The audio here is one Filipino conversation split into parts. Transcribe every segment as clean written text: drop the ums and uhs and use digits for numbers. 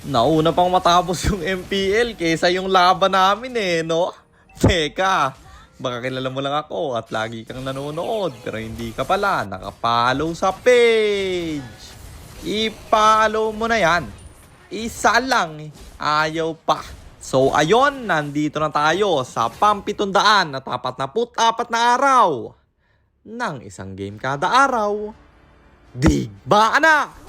Nauna pang matapos yung MPL kaysa yung laban namin no? Teka, baka kilala mo lang ako at lagi kang nanonood pero hindi ka pala nakapollow sa page. I-follow mo na yan. Isa lang, ayaw pa. So ayon, nandito na tayo sa pampitundaan at 44 na araw ng isang game kada araw. Digba na!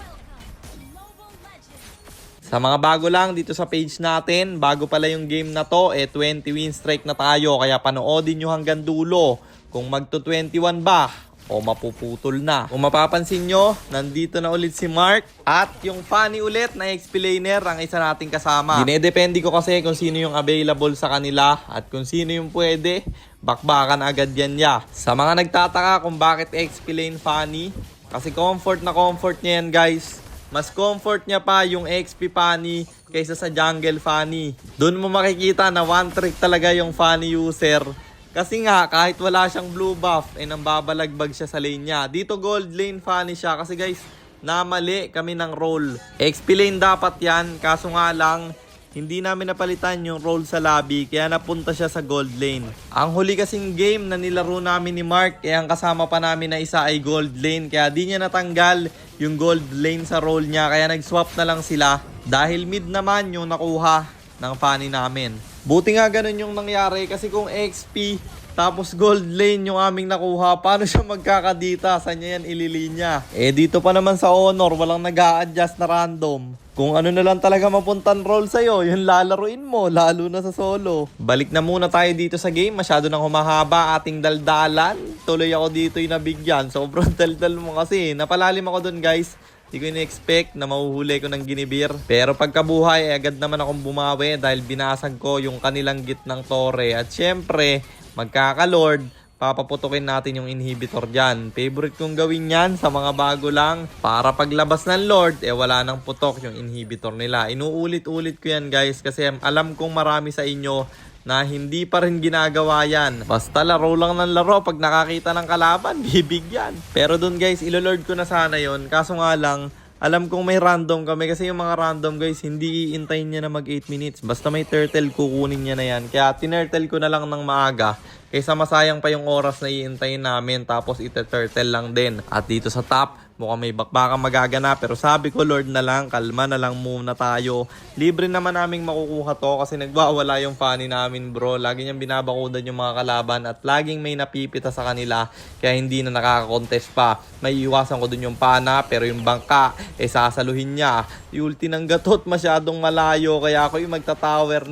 Sa mga bago lang dito sa page natin, bago pala yung game na to, 20 win streak na tayo. Kaya panoodin nyo hanggang dulo kung magto 21 ba o mapuputol na. Kung mapapansin nyo, nandito na ulit si Mark at yung funny ulit na explainer ang isa nating kasama. Dinedepende ko kasi kung sino yung available sa kanila at kung sino yung pwede, bakbakan agad yan niya. Sa mga nagtataka kung bakit explain funny, kasi comfort na comfort niya yan guys. Mas comfort niya pa yung XP Fanny kaysa sa Jungle Fanny. Doon mo makikita na one trick talaga yung Fanny user. Kasi nga, kahit wala siyang blue buff, nang babalagbag siya sa lane niya. Dito gold lane Fanny siya kasi guys, namali kami ng role. XP lane dapat yan, kaso nga lang, hindi namin napalitan yung role sa lobby kaya napunta siya sa gold lane. Ang huli kasing game na nilaro namin ni Mark kaya ang kasama pa namin na isa ay gold lane kaya di niya natanggal yung gold lane sa role niya kaya nag-swap na lang sila dahil mid naman yung nakuha ng Fanny namin. Buti nga ganun yung nangyari kasi kung XP tapos gold lane yung aming nakuha, paano siya magkakadita? Saan niya yan ililinya? Dito pa naman sa Honor, walang nag-a-adjust na random. Kung ano na lang talaga mapuntan roll sa'yo, yun lalaruin mo, lalo na sa solo. Balik na muna tayo dito sa game. Masyado nang humahaba ating daldalan. Tuloy ako dito yung nabigyan. Sobrang daldal mo kasi. Napalalim ako dun guys. Hindi ko in-expect na mahuhuli ko ng ginibir. Pero pagkabuhay, agad naman akong bumawi dahil binasag ko yung kanilang gitnang tore. At syempre, magkaka-lord, papaputukin natin yung inhibitor dyan. Favorite kong gawin yan sa mga bago lang. Para paglabas ng lord, wala nang putok yung inhibitor nila. Inuulit-ulit ko yan guys kasi alam kong marami sa inyo na hindi pa rin ginagawa yan. Basta laro lang ng laro. Pag nakakita ng kalaban, bibigyan. Pero dun guys, ilolord ko na sana yon. Kaso nga lang, alam kong may random kami kasi yung mga random guys, hindi iintayin niya na mag 8 minutes. Basta may turtle, kukunin niya na yan. Kaya tinertle ko na lang ng maaga. Kaysa masayang pa yung oras na iintayin namin tapos ite-turtle lang din. At dito sa top, mukhang may bakbakang magaganap. Pero sabi ko, Lord na lang, kalma na lang muna tayo. Libre naman naming makukuha to kasi nagwawala yung Fanny namin bro. Lagi niyang binabakudan yung mga kalaban at laging may napipita sa kanila. Kaya hindi na nakaka-contest pa. May iwasan ko dun yung pana pero yung bangka, sasaluhin niya. Yung ulti ng gatot masyadong malayo kaya ako yung magta-tower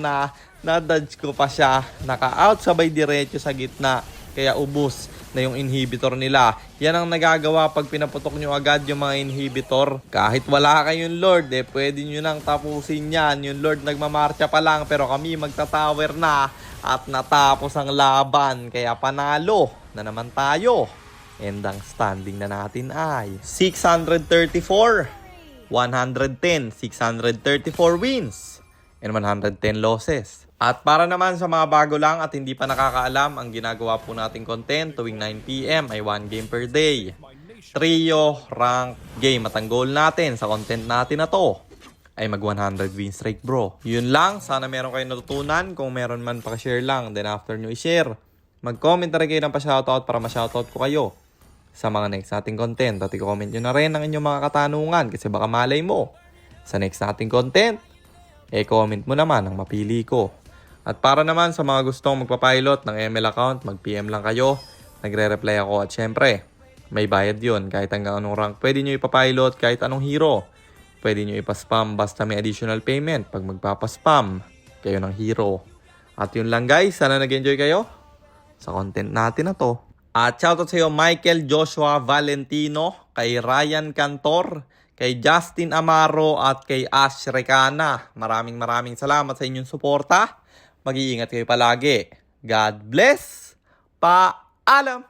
na-dodge ko pa siya. Naka-out sabay diretso sa gitna. Kaya ubos na yung inhibitor nila. Yan ang nagagawa pag pinaputok nyo agad yung mga inhibitor. Kahit wala kayong lord, pwede nyo nang tapusin yan. Yung lord nagmamarcha pa lang pero kami magta-tower na at natapos ang laban. Kaya panalo na naman tayo. And ang standing na natin ay 634, 110, 634 wins and 110 losses. At para naman sa mga bago lang at hindi pa nakakaalam, ang ginagawa po nating content tuwing 9 PM ay 1 game per day. Trio rank game at ang goal natin sa content natin na to ay mag 100 win streak bro. Yun lang, sana meron kayong natutunan. Kung meron man pa-share lang, then after nyo i-share, mag-comment na rin kayo ng pa-shoutout para ma-shoutout ko kayo sa mga next nating content. At i-comment nyo na rin ang inyong mga katanungan kasi baka malay mo sa next nating content, comment mo naman ang mapili ko. At para naman sa mga gustong magpapilot ng ML account, mag-PM lang kayo. Nagre-reply ako at syempre, may bayad yun. Kahit hanggang anong rank, pwede nyo ipapilot kahit anong hero. Pwede nyo ipaspam basta may additional payment pag magpapaspam kayo ng hero. At yun lang guys, sana nag-enjoy kayo sa content natin na to. At shoutout sa iyo Michael Joshua Valentino, kay Ryan Cantor, kay Justin Amaro at kay Ash Recana. Maraming salamat sa inyong suporta. Mag-iingat kayo palagi. God bless. Paalam.